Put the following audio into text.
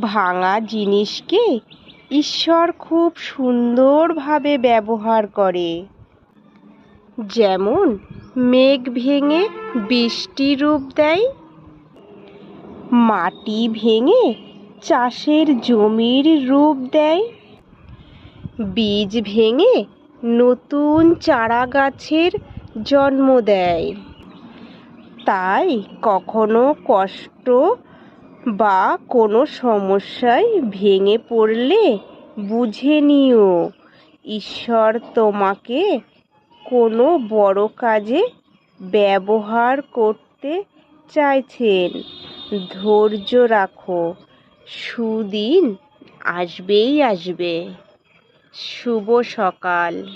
ভাঙা জিনিসকে ঈশ্বর খুব সুন্দরভাবে ব্যবহার করে। যেমন মেঘ ভেঙে বৃষ্টির রূপ দেয়, মাটি ভেঙে চাষের জমির রূপ দেয়, বীজ ভেঙে নতুন চারা গাছের জন্ম দেয়। তাই কখনো কষ্ট বা কোনো সমস্যায় ভেঙে পড়লে বুঝে নিও, ঈশ্বর তোমাকে কোনো বড় কাজে ব্যবহার করতে চাইছেন। ধৈর্য রাখো, সুদিন আসবেই আসবে। শুভ সকাল।